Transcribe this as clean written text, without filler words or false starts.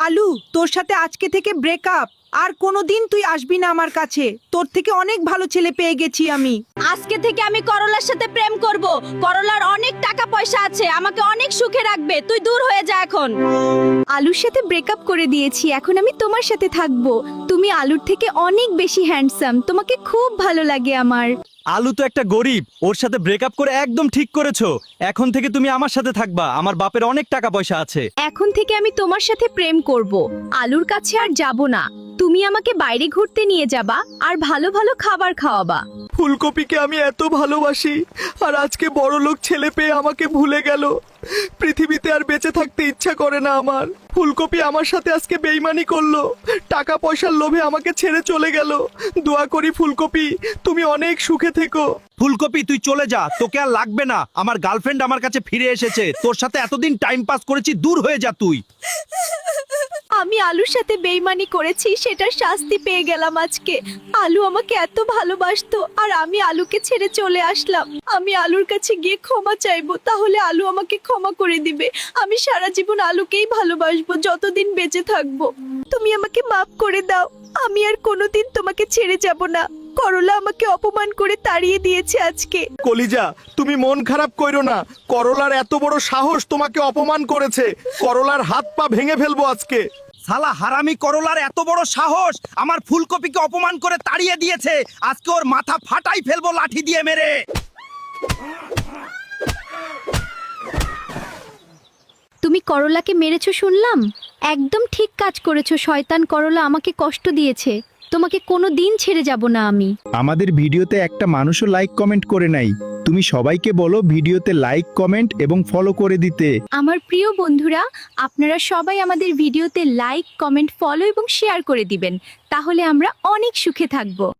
আলু, তোর সাথে আজকে থেকে ব্রেকআপ। আর কোনোদিন তুই আসবি না আমার কাছে। তোর থেকে অনেক ভালো ছেলে পেয়ে গেছি আমি। আজকে থেকে আমি করলার সাথে প্রেম করব। করলার অনেক টাকা পয়সা আছে, আমাকে অনেক সুখে রাখবে। তুই দূর হয়ে যা এখন। আলুর সাথে ব্রেকআপ করে দিয়েছি, এখন আমি তোমার সাথে থাকবো। তুমি আলুর থেকে অনেক বেশি হ্যান্ডসাম, তোমাকে খুব ভালো লাগে আমার। আলু তো একটা গরিব, ওর সাথে ব্রেকআপ করে একদম ঠিক করেছো। এখন থেকে তুমি আমার সাথে থাকবা, আমার বাপের অনেক টাকা পয়সা আছে। এখন থেকে আমি তোমার সাথে প্রেম করব। আলুর কাছে আর যাব না। তুমি আমাকে বাইরে ঘুরতে নিয়ে যাবা আর ভালো ভালো খাবার খাওয়াবা। ফুলকপিকে আমি এত ভালোবাসি, আর আজকে বড় লোক ছেলে পেয়ে আমাকে ভুলে গেল। পৃথিবীতে আর বেঁচে থাকতে ইচ্ছা করে না আমার। ফুলকপি আমার সাথে আজকে বেইমানি করলো, টাকা পয়সার লোভে আমাকে ছেড়ে চলে গেল। দোয়া করি ফুলকপি, তুমি অনেক সুখে থেকো। ফুলকপি তুই চলে যা, তোকে আর লাগবে না। আমার গার্লফ্রেন্ড আমার কাছে ফিরে এসেছে, তোর সাথে এতদিন টাইম পাস করেছি, দূর হয়ে যা তুই। আমি আলুর সাথে বেইমানি করেছি, সেটার শাস্তি পেয়ে গেলাম আজকে। আলু আমাকে এত ভালোবাসতো, আর আমি আলুকে ছেড়ে চলে আসলাম। আমি আলুর কাছে গিয়ে ক্ষমা চাইবো, তাহলে আলু আমাকে ক্ষমা করে দিবে। আমি সারা জীবন আলুকেই ভালোবাসবো, যতদিন বেঁচে থাকবো। তুমি আমাকে মাফ করে দাও, আমি আর কোনোদিন তোমাকে ছেড়ে যাব না। করলা আমাকে অপমান করে তাড়িয়ে দিয়েছে আজকে। কলিজা, তুমি মন খারাপ কইরো না। করলার এত বড় সাহস তোমাকে অপমান করেছে। করলার হাত পা ভেঙে ফেলবো আজকে। শালা হারামি করলার এত বড় সাহস, আমার ফুলকপিকে অপমান করে তাড়িয়ে দিয়েছে। আজকে ওর মাথা ফাটাই ফেলবো লাঠি দিয়ে মেরে। তুমি করলাকে মেরেছো শুনলাম। একদম ঠিক কাজ করেছো। শয়তান করলা আমাকে কষ্ট দিয়েছে। তোমাকে কোনো দিন ছেড়ে যাব না আমি। আমাদের ভিডিওতে একটা মানুষও লাইক কমেন্ট করে নাই। তুমি সবাইকে বলো ভিডিওতে লাইক কমেন্ট এবং ফলো করে দিতে। আমার প্রিয় বন্ধুরা, আপনারা সবাই আমাদের ভিডিওতে লাইক কমেন্ট ফলো এবং শেয়ার করে দিবেন, তাহলে আমরা অনেক সুখে থাকবো।